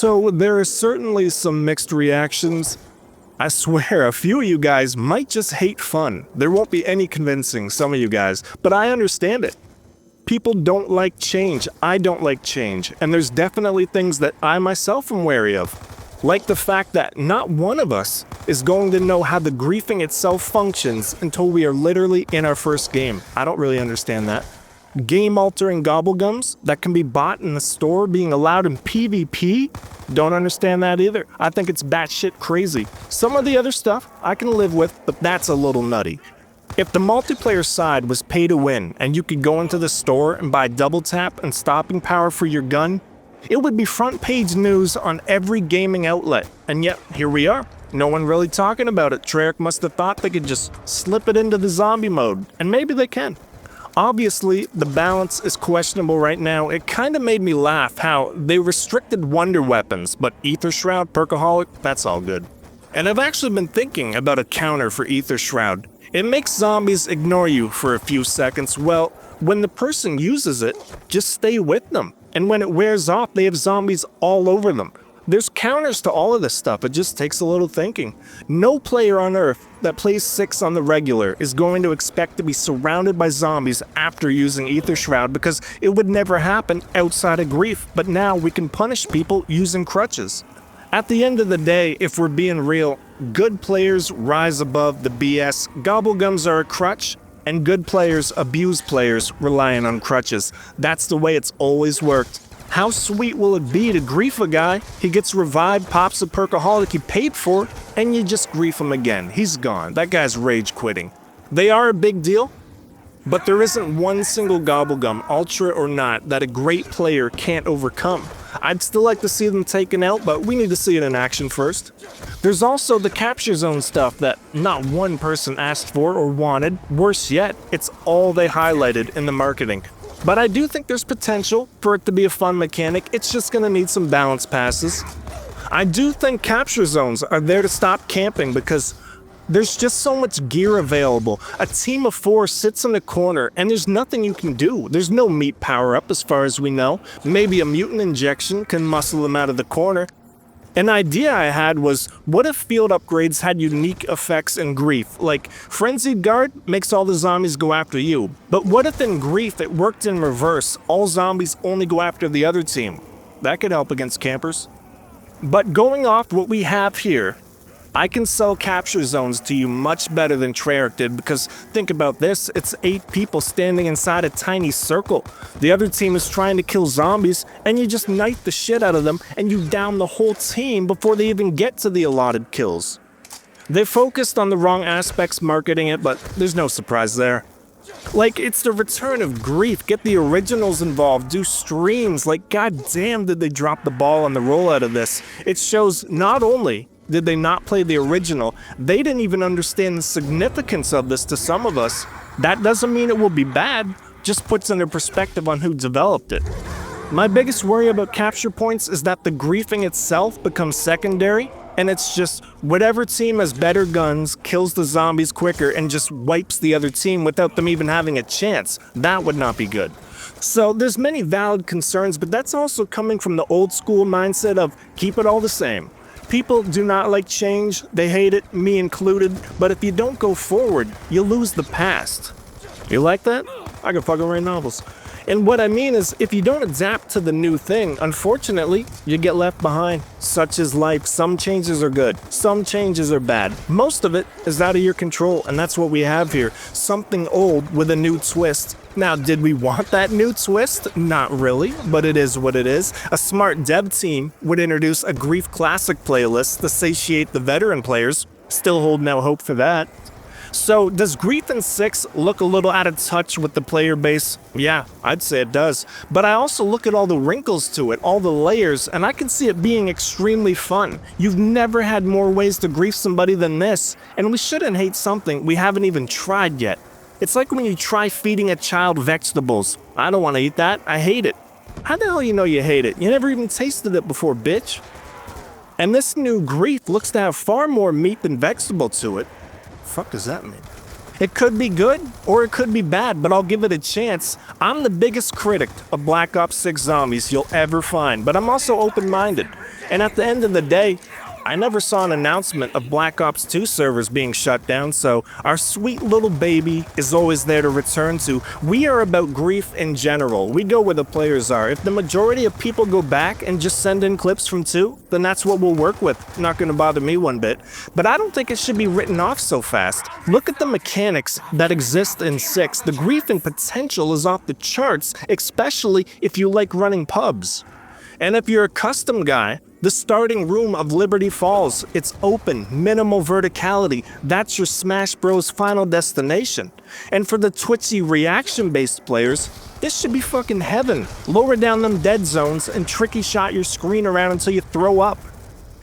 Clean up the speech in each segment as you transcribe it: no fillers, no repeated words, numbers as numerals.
So there are certainly some mixed reactions. I swear, a few of you guys might just hate fun. There won't be any convincing some of you guys, but I understand it. People don't like change. I don't like change. And there's definitely things that I myself am wary of. Like the fact that not one of us is going to know how the griefing itself functions until we are literally in our first game. I don't really understand that. Game-altering gobblegums that can be bought in the store being allowed in PvP? Don't understand that either. I think it's batshit crazy. Some of the other stuff I can live with, but that's a little nutty. If the multiplayer side was pay to win and you could go into the store and buy double tap and stopping power for your gun, it would be front page news on every gaming outlet. And yet, here we are. No one really talking about it. Treyarch must have thought they could just slip it into the zombie mode, and maybe they can. Obviously, the balance is questionable right now. It kind of made me laugh how they restricted wonder weapons, but Ether Shroud, Perkaholic, that's all good. And I've actually been thinking about a counter for Ether Shroud. It makes zombies ignore you for a few seconds. Well, when the person uses it, just stay with them. And when it wears off, they have zombies all over them. There's counters to all of this stuff. It just takes a little thinking. No player on Earth that plays 6 on the regular is going to expect to be surrounded by zombies after using Ether Shroud because it would never happen outside of grief. But now we can punish people using crutches. At the end of the day, if we're being real, good players rise above the BS. Gobblegums are a crutch, and good players abuse players relying on crutches. That's the way it's always worked. How sweet will it be to grief a guy? He gets revived, pops a Perkaholic he paid for, and you just grief him again. He's gone. That guy's rage quitting. They are a big deal, but there isn't one single Gobblegum, Ultra or not, that a great player can't overcome. I'd still like to see them taken out, but we need to see it in action first. There's also the capture zone stuff that not one person asked for or wanted. Worse yet, it's all they highlighted in the marketing. But I do think there's potential for it to be a fun mechanic. It's just gonna need some balance passes. I do think capture zones are there to stop camping because there's just so much gear available. A team of 4 sits in the corner and there's nothing you can do. There's no meat power-up as far as we know. Maybe a mutant injection can muscle them out of the corner. An idea I had was, what if field upgrades had unique effects in grief? Like, Frenzied Guard makes all the zombies go after you. But what if in grief it worked in reverse? All zombies only go after the other team. That could help against campers. But going off what we have here, I can sell capture zones to you much better than Treyarch did because think about this, it's 8 people standing inside a tiny circle. The other team is trying to kill zombies and you just knife the shit out of them and you down the whole team before they even get to the allotted kills. They focused on the wrong aspects marketing it, but there's no surprise there. Like, it's the return of grief. Get the originals involved, do streams. Like, goddamn did they drop the ball on the rollout of this. It shows not only did they not play the original, they didn't even understand the significance of this to some of us. That doesn't mean it will be bad, just puts into perspective on who developed it. My biggest worry about capture points is that the griefing itself becomes secondary, and it's just whatever team has better guns kills the zombies quicker and just wipes the other team without them even having a chance. That would not be good. So there's many valid concerns, but that's also coming from the old school mindset of keep it all the same. People do not like change, they hate it, me included, but if you don't go forward, you lose the past. You like that? I can fucking write novels. And what I mean is, if you don't adapt to the new thing, unfortunately, you get left behind. Such is life. Some changes are good, some changes are bad. Most of it is out of your control, and that's what we have here. Something old with a new twist. Now, did we want that new twist? Not really, but it is what it is. A smart dev team would introduce a Grief Classic playlist to satiate the veteran players. Still holding out hope for that. So, does Grief in 6 look a little out of touch with the player base? Yeah, I'd say it does. But I also look at all the wrinkles to it, all the layers, and I can see it being extremely fun. You've never had more ways to grief somebody than this, and we shouldn't hate something we haven't even tried yet. It's like when you try feeding a child vegetables. I don't want to eat that, I hate it. How the hell you know you hate it? You never even tasted it before, bitch. And this new grief looks to have far more meat than vegetable to it. Fuck does that mean? It could be good or it could be bad, but I'll give it a chance. I'm the biggest critic of Black Ops 6 Zombies you'll ever find, but I'm also open-minded. And at the end of the day, I never saw an announcement of Black Ops 2 servers being shut down, so our sweet little baby is always there to return to. We are about grief in general. We go where the players are. If the majority of people go back and just send in clips from 2, then that's what we'll work with. Not gonna bother me one bit. But I don't think it should be written off so fast. Look at the mechanics that exist in 6. The griefing potential is off the charts, especially if you like running pubs. And if you're a custom guy, the starting room of Liberty Falls, it's open, minimal verticality. That's your Smash Bros. Final destination. And for the twitchy reaction-based players, this should be fucking heaven. Lower down them dead zones and tricky shot your screen around until you throw up.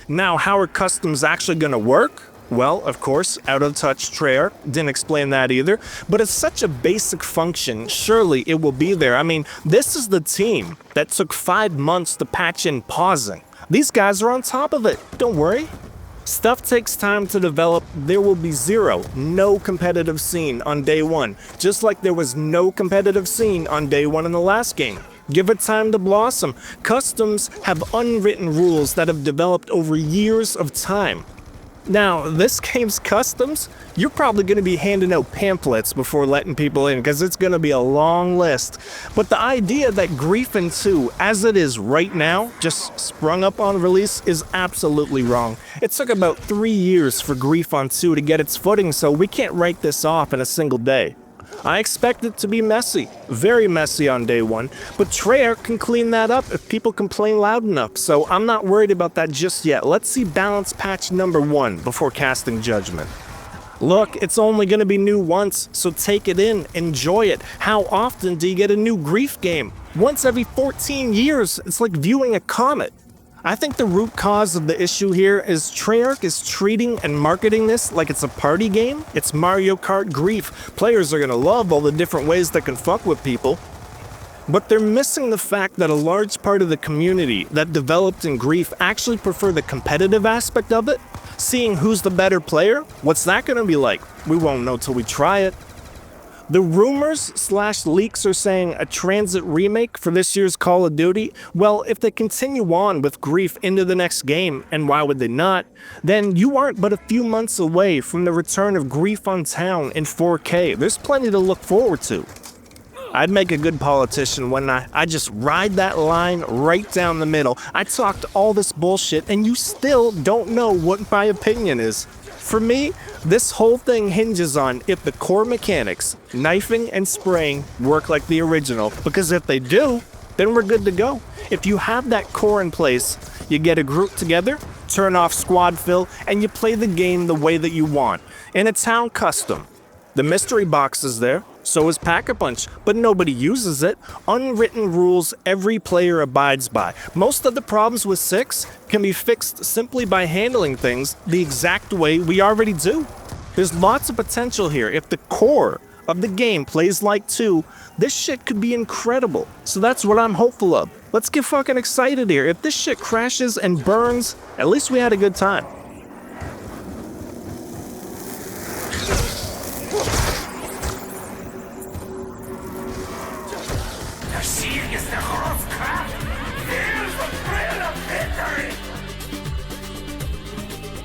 Now, how are customs actually gonna work? Well, of course, out of touch Treyarch didn't explain that either, but it's such a basic function, surely it will be there. I mean, this is the team that took 5 months to patch in pausing. These guys are on top of it, don't worry. Stuff takes time to develop. There will be no competitive scene on day 1, just like there was no competitive scene on day 1 in the last game. Give it time to blossom. Customs have unwritten rules that have developed over years of time. Now, this game's customs, you're probably going to be handing out pamphlets before letting people in, because it's going to be a long list. But the idea that Griefin 2, as it is right now, just sprung up on release is absolutely wrong. It took about 3 years for Griefon 2 to get its footing, so we can't write this off in a single day. I expect it to be messy, very messy on day 1, but Treyarch can clean that up if people complain loud enough, so I'm not worried about that just yet. Let's see balance patch number 1 before casting judgment. Look, it's only gonna be new once, so take it in, enjoy it. How often do you get a new Grief game? Once every 14 years, it's like viewing a comet. I think the root cause of the issue here is Treyarch is treating and marketing this like it's a party game. It's Mario Kart Grief. Players are gonna love all the different ways that can fuck with people. But they're missing the fact that a large part of the community that developed in Grief actually prefer the competitive aspect of it. Seeing who's the better player, what's that gonna be like? We won't know till we try it. The rumors/leaks are saying a transit remake for this year's Call of Duty. Well, if they continue on with Grief into the next game, and why would they not, then you aren't but a few months away from the return of Grief on Town in 4K. There's plenty to look forward to. I'd make a good politician, wouldn't I? I'd just ride that line right down the middle. I talked all this bullshit, and you still don't know what my opinion is. For me, this whole thing hinges on if the core mechanics, knifing and spraying, work like the original, because if they do, then we're good to go. If you have that core in place, you get a group together, turn off squad fill, and you play the game the way that you want. In a town custom. The mystery box is there, so is Pack-a-Punch, but nobody uses it. Unwritten rules every player abides by. Most of the problems with 6 can be fixed simply by handling things the exact way we already do. There's lots of potential here. If the core of the game plays like 2, this shit could be incredible. So that's what I'm hopeful of. Let's get fucking excited here. If this shit crashes and burns, at least we had a good time.